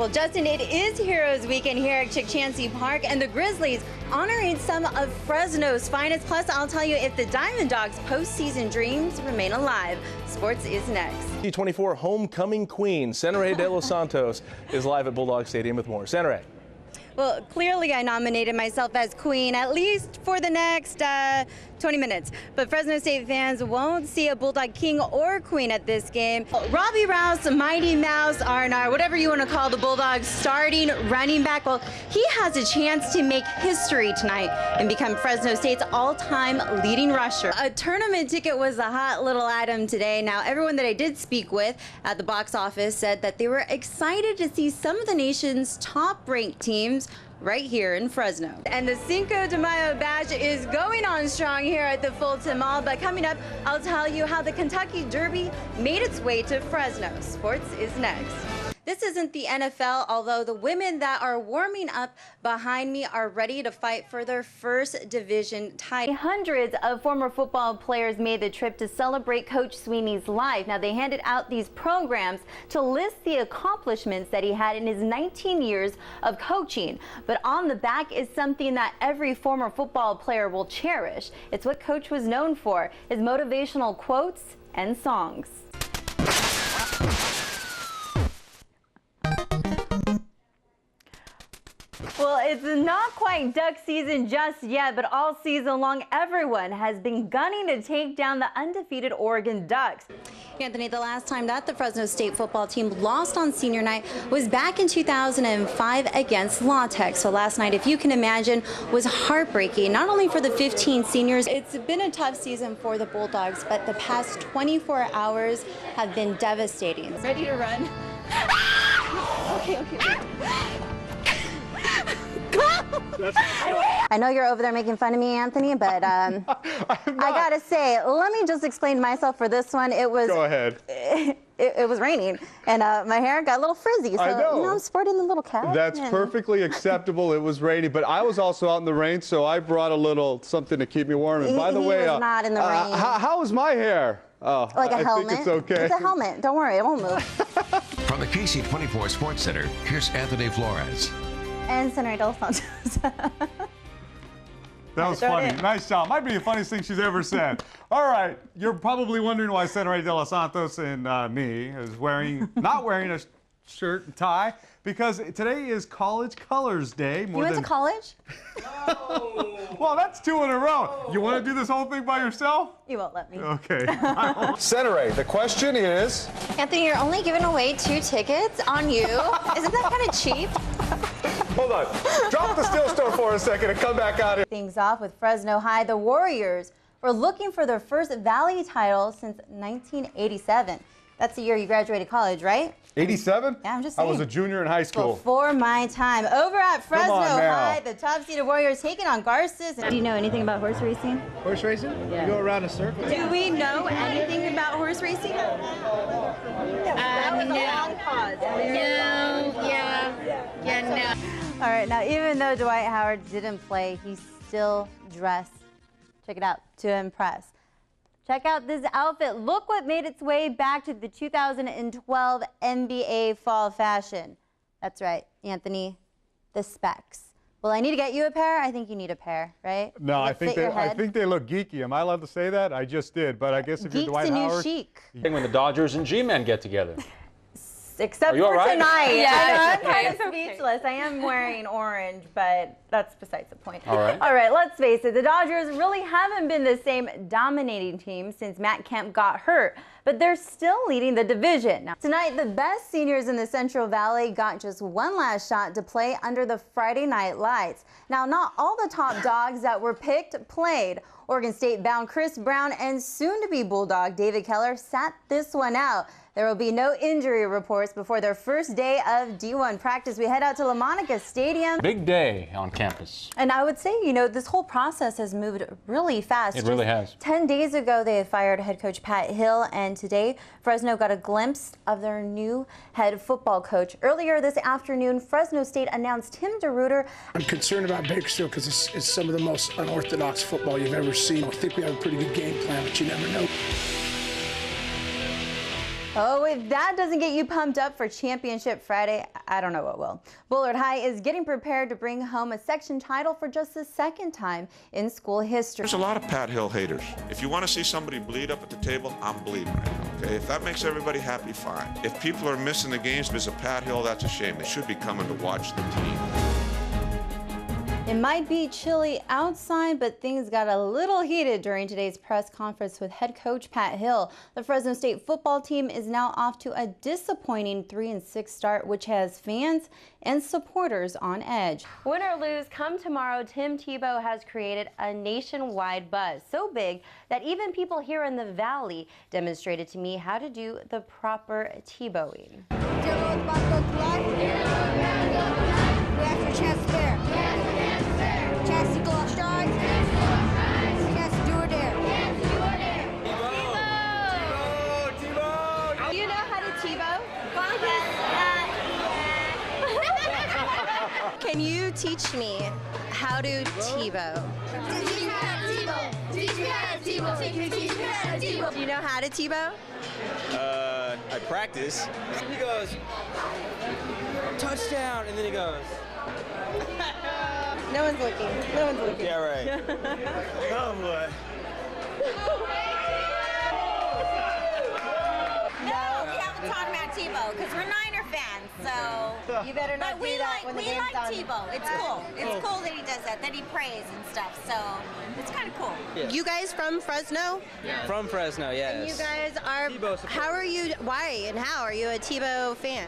Well, Justin, it is Heroes Weekend here at Chick-Chansey Park, and the Grizzlies honoring some of Fresno's finest. Plus, I'll tell you if the Diamond Dogs' postseason dreams remain alive. Sports is next. T24 homecoming queen, Senerey De Los Santos, is live at Bulldog Stadium with more. Senerey. Well, clearly I nominated myself as queen, at least for the next 20 minutes. But Fresno State fans won't see a Bulldog king or queen at this game. Robbie Rouse, Mighty Mouse, Arnar, whatever you want to call the Bulldogs starting running back, well, he has a chance to make history tonight and become Fresno State's all-time leading rusher. A tournament ticket was a hot little item today. Now, everyone that I did speak with at the box office said that they were excited to see some of the nation's top-ranked teams right here in Fresno. And the Cinco de Mayo bash is going on strong here at the Fulton Mall, but coming up, I'll tell you how the Kentucky Derby made its way to Fresno. Sports is next. This isn't the NFL, although the women that are warming up behind me are ready to fight for their first division title. Hundreds of former football players made the trip to celebrate Coach Sweeney's life. Now, they handed out these programs to list the accomplishments that he had in his 19 years of coaching. But on the back is something that every former football player will cherish. It's what Coach was known for, his motivational quotes and songs. Well, it's not quite duck season just yet, but all season long, everyone has been gunning to take down the undefeated Oregon Ducks. Anthony, the last time that the Fresno State football team lost on senior night was back in 2005 against La Tech. So last night, if you can imagine, was heartbreaking, not only for the 15 seniors. It's been a tough season for the Bulldogs, but the past 24 hours have been devastating. Ready to run? Okay. I know you're over there making fun of me, Anthony, but I gotta say, let me just explain myself for this one. It was. Go ahead. It was raining, and my hair got a little frizzy, so I know. You know, I'm sporting the little cap. That's perfectly acceptable. It was rainy, but I was also out in the rain, so I brought a little something to keep me warm. And by the way, was not in the rain. How is my hair? Oh, like a helmet. I think it's okay. It's a helmet. Don't worry, it won't move. From the KC24 Sports Center, here's Anthony Flores. And Senerey De Los Santos. That was funny. Nice job. Might be the funniest thing she's ever said. All right. You're probably wondering why Senerey De Los Santos and me is not wearing a shirt and tie, because today is College Colors Day. You went to college? No. Well, that's 2 in a row. You want to do this whole thing by yourself? You won't let me. Okay. Senerey, the question is... Anthony, you're only giving away 2 tickets on you. Isn't that kind of cheap? Hold on. Drop the steel store for a second and come back out here. Things off with Fresno High. The Warriors were looking for their first Valley title since 1987. That's the year you graduated college, right? 87? Yeah, I'm just saying. I was a junior in high school. Before my time. Over at Fresno High, the top-seeded Warriors taking on Garces. Do you know anything about horse racing? Horse racing? Yeah. You go around in circles. Do we know anything about horse racing? No. All right, now even though Dwight Howard didn't play, he still dressed, check it out, to impress. Check out this outfit. Look what made its way back to the 2012 NBA fall fashion. That's right, Anthony, the specs. Well, I need to get you a pair. I think you need a pair, right? No, I think they look geeky. Am I allowed to say that? I just did, but I guess if you're Dwight Howard. Geek's the new chic. When the Dodgers and G-Men get together. Except for right? tonight. Yeah, I know, I'm kind of speechless. I am wearing orange, but that's besides the point. All right. All right, let's face it. The Dodgers really haven't been the same dominating team since Matt Kemp got hurt, but they're still leading the division. Now, tonight, the best seniors in the Central Valley got just one last shot to play under the Friday night lights. Now, not all the top dogs that were picked played. Oregon State-bound Chris Brown and soon-to-be Bulldog David Keller sat this one out. There will be no injury reports before their first day of D1 practice. We head out to La Monica Stadium. Big day on campus. And I would say, you know, this whole process has moved really fast. It really has. 10 days ago, they fired head coach Pat Hill, and today, Fresno got a glimpse of their new head football coach. Earlier this afternoon, Fresno State announced Tim DeRuyter. I'm concerned about Bakersfield because it's some of the most unorthodox football you've ever seen. I think we have a pretty good game plan, but you never know. Oh, if that doesn't get you pumped up for Championship Friday, I don't know what will. Bullard High is getting prepared to bring home a section title for just the second time in school history. There's a lot of Pat Hill haters. If you want to see somebody bleed up at the table, I'm bleeding right now, okay? If that makes everybody happy, fine. If people are missing the games because of Pat Hill, that's a shame. They should be coming to watch the team. It might be chilly outside, but things got a little heated during today's press conference with head coach Pat Hill. The Fresno State football team is now off to a disappointing 3-6 start, which has fans and supporters on edge. Win or lose, come tomorrow, Tim Tebow has created a nationwide buzz, so big that even people here in the Valley demonstrated to me how to do the proper Tebowing. Chance to go off strides. Chance to do or dare. Do you know how to Tebow? Can you teach me how to Tebow? Teach me how to Tebow. Teach me how to Tebow. Teach me how to Tebow. Do you know how to Tebow? I practice. He goes, touchdown, and then he goes. No one's looking. No one's looking. Yeah, right. Oh, boy. No, we haven't talked about Tebow because we're Niner fans, so. You better not do that when the game's done. We like Tebow. It's cool. It's cool that he does that he prays and stuff, so it's kind of cool. Yeah. You guys from Fresno? Yeah. From Fresno, yes. And you guys are, how are you, why and how are you a Tebow fan?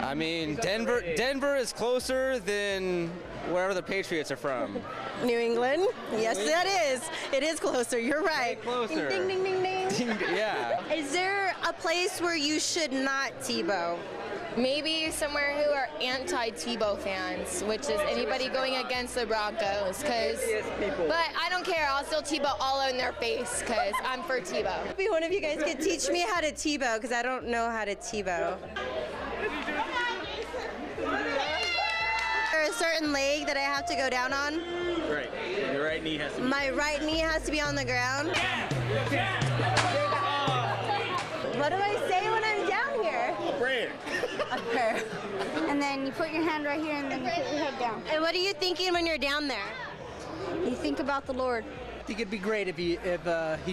I mean, Denver is closer than wherever the Patriots are from. New England? Yes, that is. It is closer. You're right. Closer. Ding, ding, ding, ding, ding. Yeah. Is there a place where you should not Tebow? Maybe somewhere who are anti-Tebow fans, which is anybody going against the Broncos. But I don't care. I'll still Tebow all in their face because I'm for Tebow. Maybe one of you guys could teach me how to Tebow because I don't know how to Tebow. Is there a certain leg that I have to go down on? Right. Your right knee has to be. My right knee has to be on the ground? What do I say when I'm down here? Prayer. A prayer. And then you put your hand right here and then you put your head down. And what are you thinking when you're down there? You think about the Lord. I think it'd be great if he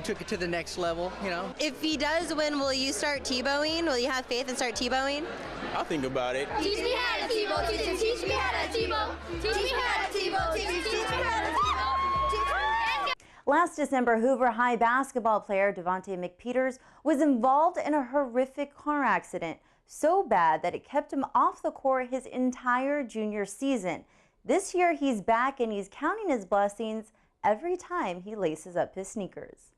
took it to the next level, you know. If he does win, will you start Tebowing? Will you have faith and start Tebowing? I'll think about it. Teach me how to Tebow. Teach me how to Tebow. Teach me how to Tebow. Teach me how to Tebow. Last December, Hoover High basketball player Devontae McPeters was involved in a horrific car accident, so bad that it kept him off the court his entire junior season. This year, he's back and he's counting his blessings every time he laces up his sneakers.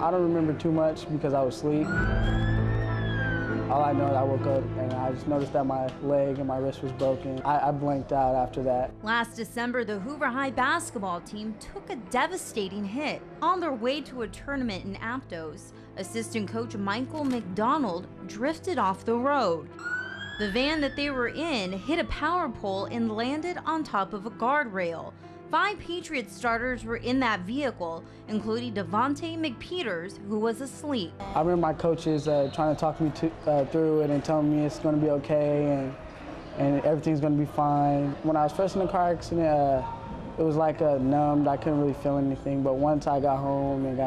I don't remember too much because I was asleep. All I know is I woke up and I just noticed that my leg and my wrist was broken. I blanked out after that. Last December, the Hoover High basketball team took a devastating hit. On their way to a tournament in Aptos, assistant coach Michael McDonald drifted off the road. The van that they were in hit a power pole and landed on top of a guardrail. 5 Patriots starters were in that vehicle, including Devontae McPeters, who was asleep. I remember my coaches trying to talk me through it and telling me it's going to be okay and everything's going to be fine. When I was first in the car accident, it was like numbed. I couldn't really feel anything, but once I got home and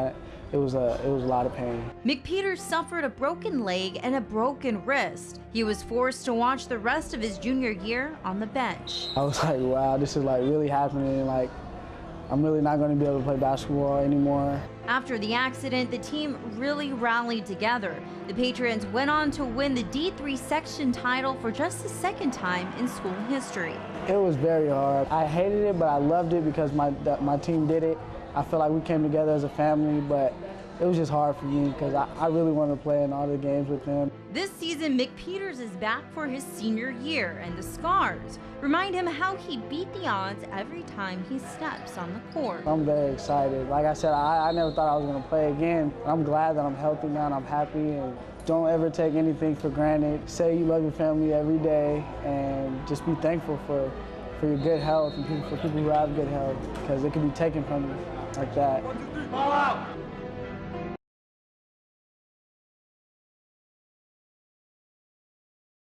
it was a lot of pain. McPeters suffered a broken leg and a broken wrist. He was forced to watch the rest of his junior year on the bench. I was like, wow, this is like really happening. Like, I'm really not going to be able to play basketball anymore. After the accident, the team really rallied together. The Patriots went on to win the D3 section title for just the second time in school history. It was very hard. I hated it, but I loved it because my team did it. I feel like we came together as a family, but it was just hard for me because I really wanted to play in all the games with them. This season, McPeters is back for his senior year, and the scars remind him how he beat the odds every time he steps on the court. I'm very excited. Like I said, I never thought I was going to play again. I'm glad that I'm healthy now and I'm happy. And don't ever take anything for granted. Say you love your family every day and just be thankful for your good health and for people who have good health because it can be taken from you like that. 1, 2, 3, ball out!